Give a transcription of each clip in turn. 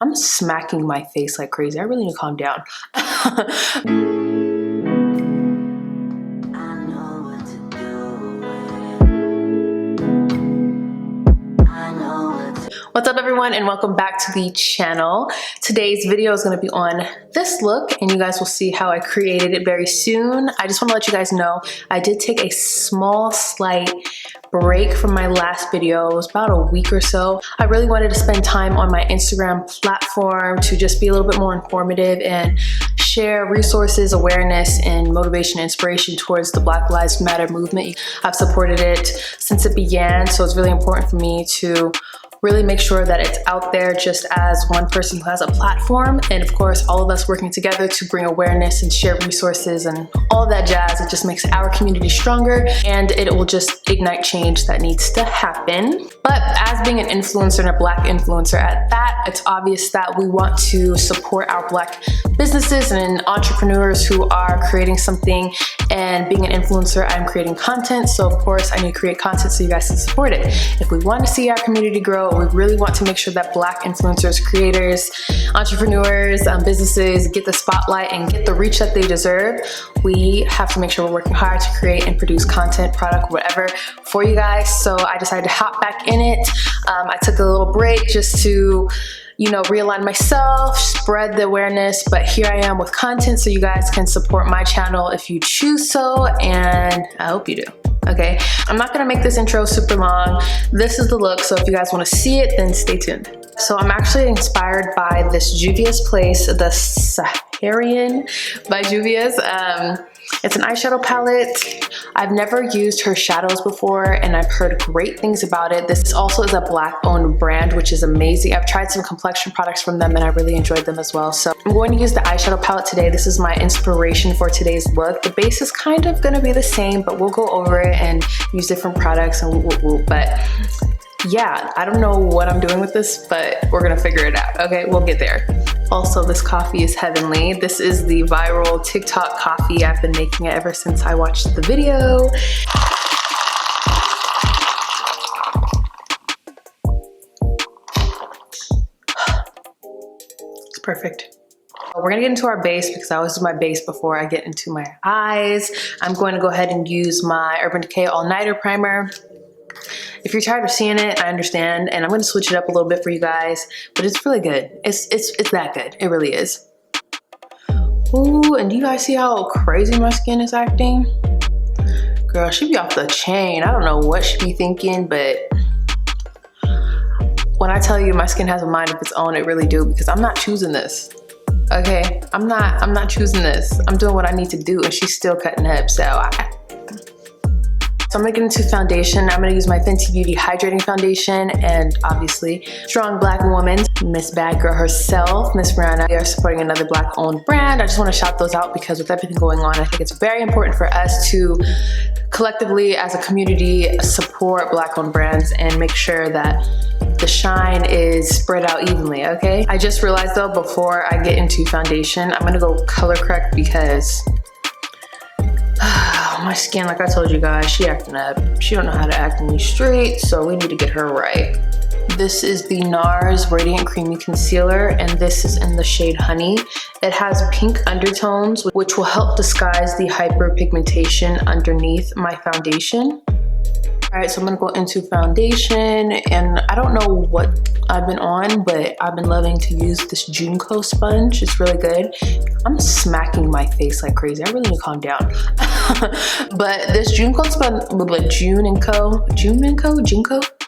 I'm smacking my face like crazy. I really need to calm down. What's up everyone, and welcome back to the channel. Today's video is going to be on this look, and you guys will see how I created it very soon. I just want to let you guys know I did take a slight break from my last video. It was about a week or so. I really wanted to spend time on my Instagram platform to just be a little bit more informative and share resources, awareness, and motivation and inspiration towards the Black Lives Matter movement. I've supported it since it began, so it's really important for me to really make sure that it's out there just as one person who has a platform, and of course all of us working together to bring awareness and share resources and all that jazz. It just makes our community stronger, and it will just ignite change that needs to happen. But as being an influencer and a Black influencer at that, it's obvious that we want to support our Black businesses and entrepreneurs who are creating something. And being an influencer, I'm creating content, so of course I need to create content so you guys can support it. If we want to see our community grow, we really want to make sure that Black influencers, creators, entrepreneurs, businesses get the spotlight and get the reach that they deserve. We have to make sure we're working hard to create and produce content, product, whatever for you guys. So I decided to hop back in it. I took a little break just to realign myself, spread the awareness, but here I am with content so you guys can support my channel if you choose so, and I hope you do. Okay, I'm not gonna make this intro super long. This is the look, so if you guys wanna see it, then stay tuned. So I'm actually inspired by this Juvia'S place, the Saharan by Juvia'S. It's an eyeshadow palette. I've never used her shadows before, and I've heard great things about it. This also is a Black owned brand, which is amazing. I've tried some complexion products from them and I really enjoyed them as well. So I'm going to use the eyeshadow palette today. This is my inspiration for today's look. The base is kind of gonna be the same, but we'll go over it and use different products and but yeah, I don't know what I'm doing with this, but we're gonna figure it out. Okay, we'll get there. Also, this coffee is heavenly. This is the viral TikTok coffee. I've been making it ever since I watched the video. It's perfect. We're gonna get into our base because I always do my base before I get into my eyes. I'm going to go ahead and use my Urban Decay All Nighter Primer. If you're tired of seeing it, I understand, and I'm gonna switch it up a little bit for you guys, but it's really good. It's that good. It really is. Ooh, and do you guys see how crazy my skin is acting? Girl, she be off the chain. I don't know what she be thinking, but when I tell you my skin has a mind of its own, it really do, because I'm not choosing this. Okay, I'm not choosing this. I'm doing what I need to do, and she's still cutting up, so I'm gonna get into foundation. I'm gonna use my Fenty Beauty Hydrating Foundation, and obviously, strong Black woman, Miss Bad Girl herself, Miss Rihanna. We are supporting another Black owned brand. I just wanna shout those out because with everything going on, I think it's very important for us to collectively, as a community, support Black owned brands and make sure that the shine is spread out evenly, okay? I just realized though, before I get into foundation, I'm gonna go color correct because my skin, like I told you guys, she acting up. She don't know how to act in these streets, so we need to get her right. This is the NARS Radiant Creamy Concealer, and this is in the shade Honey. It has pink undertones, which will help disguise the hyperpigmentation underneath my foundation. All right, so I'm gonna go into foundation, and I don't know what I've been on, but I've been loving to use this Junko sponge. It's really good. I'm smacking my face like crazy. I really need to calm down. But this Junko sponge,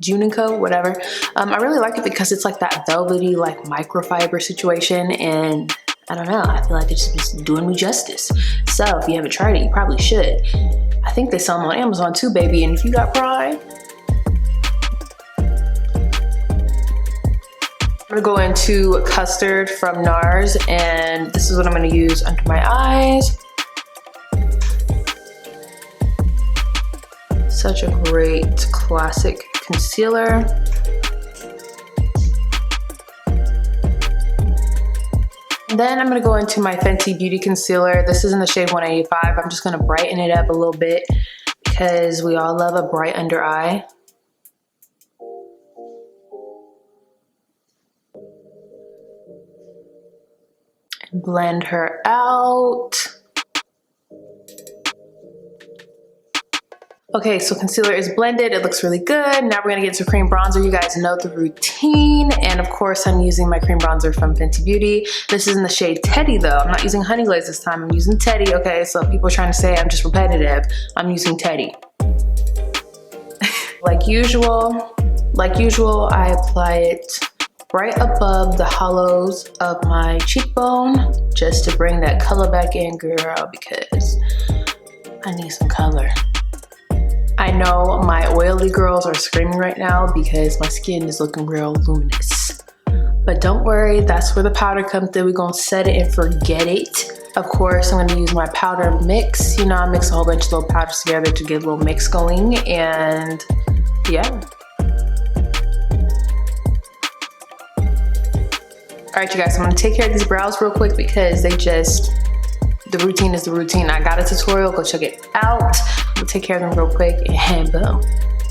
Junko, whatever. I really like it because it's like that velvety, like microfiber situation, and I don't know, I feel like it's just doing me justice. So if you haven't tried it, you probably should. I think they sell them on Amazon too, baby, and if you got Prime. I'm gonna go into Custard from NARS, and this is what I'm gonna use under my eyes. Such a great classic concealer. Then I'm gonna go into my Fenty Beauty Concealer. This is in the shade 185. I'm just gonna brighten it up a little bit because we all love a bright under eye. blend her out. Okay, so concealer is blended. It looks really good. Now we're gonna get into cream bronzer. You guys know the routine. And of course, I'm using my cream bronzer from Fenty Beauty. This is in the shade Teddy though. I'm not using Honey Glaze this time. I'm using Teddy, okay? So people are trying to say I'm just repetitive. I'm using Teddy. Like usual, I apply it right above the hollows of my cheekbone just to bring that color back in, girl, because I need some color. I know my oily girls are screaming right now because my skin is looking real luminous. But don't worry, that's where the powder comes in. We're gonna set it and forget it. Of course, I'm gonna use my powder mix. You know, I mix a whole bunch of little powders together to get a little mix going, and yeah. All right, you guys, I'm gonna take care of these brows real quick because the routine is the routine. I got a tutorial, go check it out. We'll take care of them real quick and boom.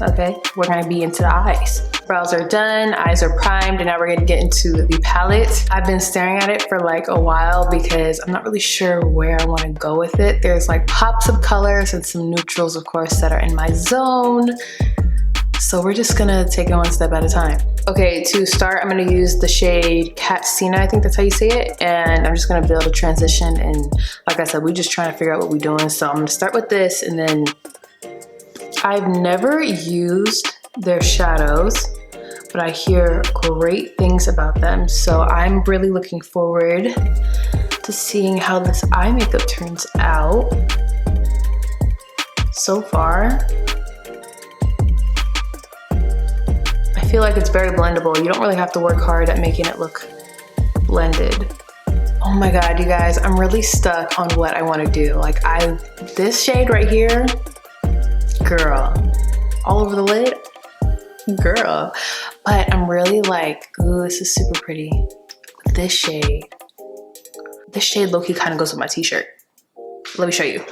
Okay, we're gonna be into the eyes. Brows are done, eyes are primed, and now we're gonna get into the palette. I've been staring at it for like a while because I'm not really sure where I wanna go with it. There's like pops of colors and some neutrals, of course, that are in my zone. So we're just gonna take it one step at a time. Okay, to start, I'm gonna use the shade Katsina, I think that's how you say it. And I'm just gonna build a transition. And like I said, we're just trying to figure out what we're doing. So I'm gonna start with this, and then I've never used their shadows, but I hear great things about them. So I'm really looking forward to seeing how this eye makeup turns out. So far, I feel like it's very blendable. You don't really have to work hard at making it look blended. Oh my God, you guys, I'm really stuck on what I want to do. Like this shade right here, girl, all over the lid, girl. But I'm really like, ooh, this is super pretty. This shade low-key kind of goes with my t-shirt. Let me show you.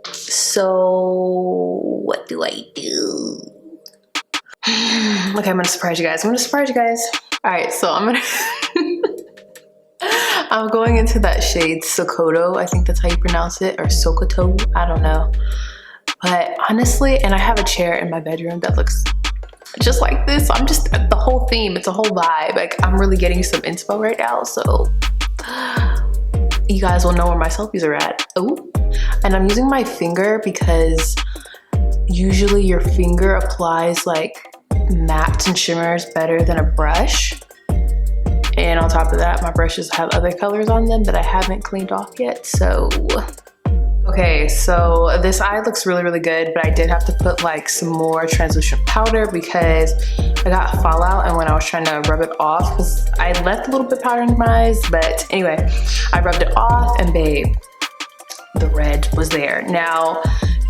So what do I do? Okay, I'm gonna surprise you guys. All right, so I'm going into that shade Sokoto. I think that's how you pronounce it, or Sokoto, I don't know. But honestly, and I have a chair in my bedroom that looks just like this. So I'm just, the whole theme, it's a whole vibe. Like I'm really getting some inspo right now. So you guys will know where my selfies are at. Oh. And I'm using my finger because usually your finger applies like mattes and shimmers better than a brush. And on top of that, my brushes have other colors on them that I haven't cleaned off yet, so. Okay, so this eye looks really, really good, but I did have to put like some more translucent powder because I got fallout, and when I was trying to rub it off, because I left a little bit of powder under my eyes, but anyway, I rubbed it off and babe, the red was there. Now,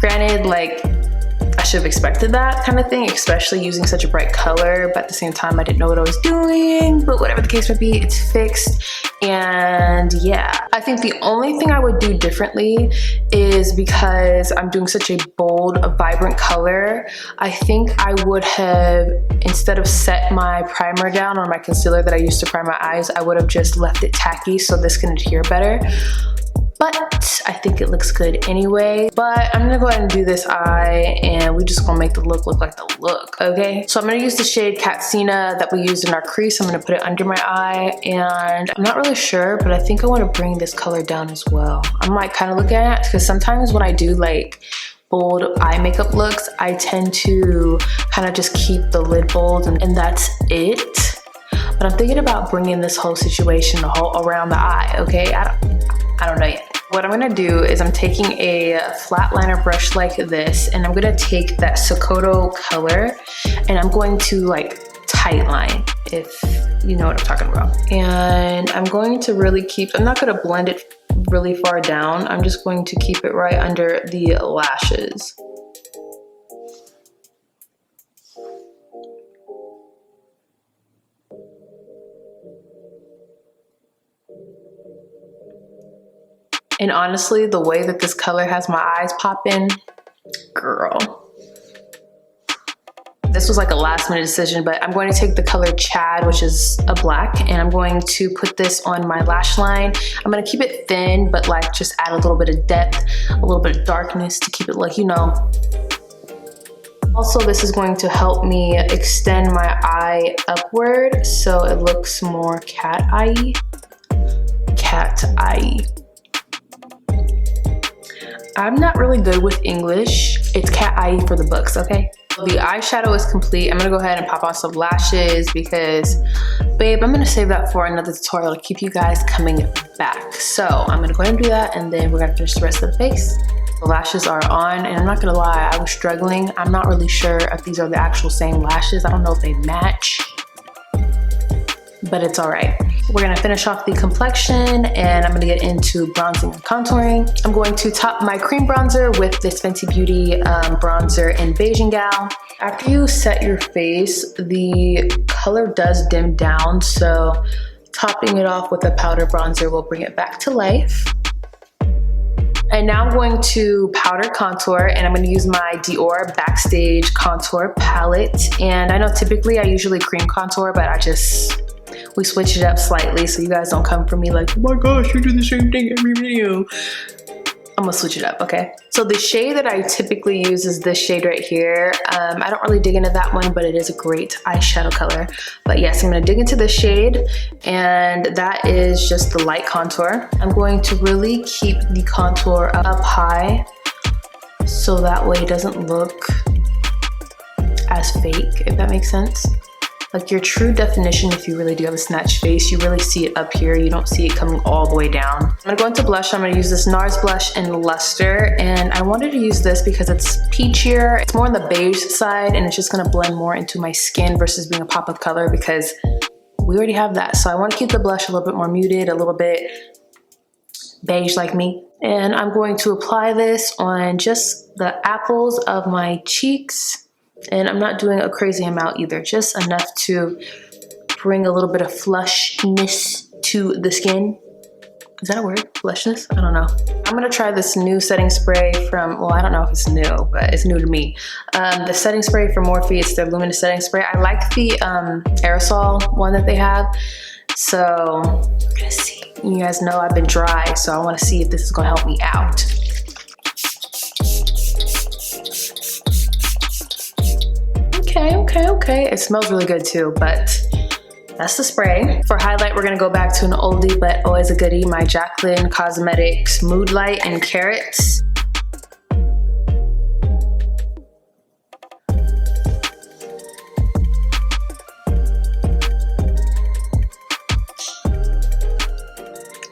granted, like I should have expected that kind of thing, especially using such a bright color, but at the same time, I didn't know what I was doing, but whatever the case may be, it's fixed. And yeah, I think the only thing I would do differently is because I'm doing such a bold, vibrant color, I think I would have, instead of set my primer down or my concealer that I used to prime my eyes, I would have just left it tacky so this can adhere better. But I think it looks good anyway. But I'm gonna go ahead and do this eye, and we're just gonna make the look like the look, okay? So I'm gonna use the shade Katsina that we used in our crease. I'm gonna put it under my eye, and I'm not really sure, but I think I wanna bring this color down as well. I'm like kind of looking at it, because sometimes when I do like bold eye makeup looks, I tend to kind of just keep the lid bold, and that's it. But I'm thinking about bringing this whole situation around the eye, okay? I don't know yet. What I'm gonna do is I'm taking a flat liner brush like this, and I'm gonna take that Sokoto color, and I'm going to like tight line, if you know what I'm talking about. And I'm going to really keep, I'm not gonna blend it really far down. I'm just going to keep it right under the lashes. And honestly, the way that this color has my eyes popping, girl. This was like a last minute decision, but I'm going to take the color Chad, which is a black, and I'm going to put this on my lash line. I'm gonna keep it thin, but like just add a little bit of depth, a little bit of darkness to keep it like, you know. Also, this is going to help me extend my eye upward so it looks more cat eye. Cat eye. I'm not really good with English. It's cat eye for the books, okay? The eyeshadow is complete. I'm gonna go ahead and pop on some lashes because, babe, I'm gonna save that for another tutorial to keep you guys coming back. So I'm gonna go ahead and do that, and then we're gonna finish the rest of the face. The lashes are on, and I'm not gonna lie, I was struggling. I'm not really sure if these are the actual same lashes. I don't know if they match, but it's all right. We're gonna finish off the complexion, and I'm gonna get into bronzing and contouring. I'm going to top my cream bronzer with this Fenty Beauty bronzer in Beijing Gal. After you set your face, the color does dim down, so topping it off with a powder bronzer will bring it back to life. And now I'm going to powder contour, and I'm gonna use my Dior Backstage Contour Palette. And I know typically I usually cream contour, but we switch it up slightly so you guys don't come for me like, oh my gosh, you do the same thing every video. I'm gonna switch it up, okay? So the shade that I typically use is this shade right here. I don't really dig into that one, but it is a great eyeshadow color. But yes, I'm gonna dig into this shade, and that is just the light contour. I'm going to really keep the contour up high so that way it doesn't look as fake, if that makes sense. Like your true definition, if you really do have a snatched face, you really see it up here. You don't see it coming all the way down. I'm gonna go into blush. I'm gonna use this NARS blush in Luster, and I wanted to use this because it's peachier. It's more on the beige side, and it's just gonna blend more into my skin versus being a pop of color because we already have that. So I wanna keep the blush a little bit more muted, a little bit beige like me. And I'm going to apply this on just the apples of my cheeks. And I'm not doing a crazy amount either, just enough to bring a little bit of flushness to the skin. Is that a word? Flushness? I don't know. I'm gonna try this new setting spray from, well, I don't know if it's new, but it's new to me. The setting spray from Morphe, it's their luminous setting spray. I like the aerosol one that they have. So we're gonna see. You guys know I've been dry, so I wanna see if this is gonna help me out. Okay. It smells really good too, but that's the spray. For highlight, we're gonna go back to an oldie, but always a goodie, my Jaclyn Cosmetics Mood Light in Carrots.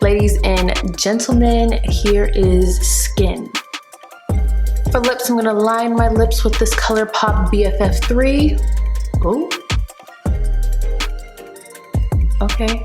Ladies and gentlemen, here is Skin. For lips, I'm gonna line my lips with this ColourPop BFF3. Oh. Okay.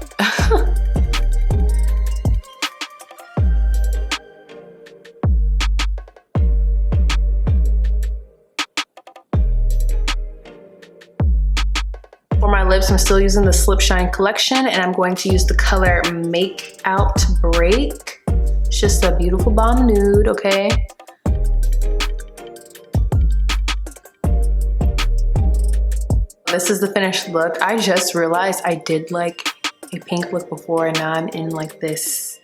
For my lips, I'm still using the Slip Shine collection, and I'm going to use the color Make Out Break. It's just a beautiful bomb nude, okay? This is the finished look. I just realized I did like a pink look before, and now I'm in like this,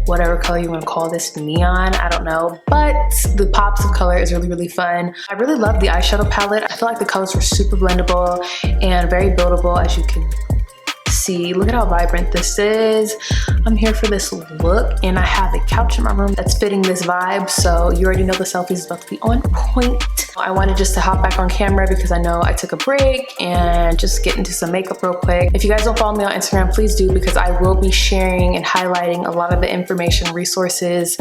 whatever color you want to call this, neon, I don't know. But the pops of color is really, really fun. I really love the eyeshadow palette. I feel like the colors were super blendable and very buildable, as you can see. Look at how vibrant this is. I'm here for this look, and I have a couch in my room that's fitting this vibe, so you already know the selfies is about to be on point. I wanted just to hop back on camera because I know I took a break and just get into some makeup real quick. If you guys don't follow me on Instagram, please do, because I will be sharing and highlighting a lot of the information, resources,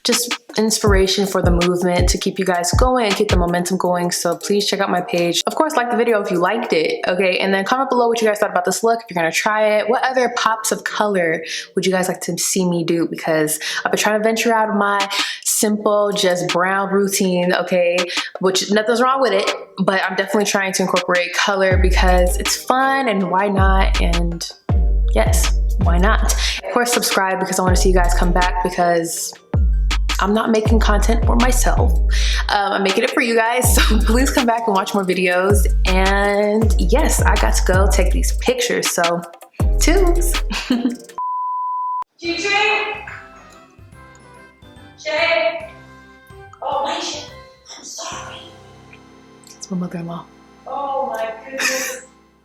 just inspiration for the movement to keep you guys going and keep the momentum going. So please check out my page. Of course, like the video if you liked it, okay? And then comment below what you guys thought about this look, if you're gonna try it. What other pops of color would you guys like to see me do? Because I've been trying to venture out of my simple, just brown routine, okay? Which nothing's wrong with it, but I'm definitely trying to incorporate color because it's fun, and why not? And yes, why not? Of course, subscribe because I want to see you guys come back, because I'm not making content for myself. I'm making it for you guys, so please come back and watch more videos. And yes, I got to go take these pictures, so toodles. Gigi? Jay? Oh, Myesha, I'm sorry. It's my mother-in-law. Oh my goodness.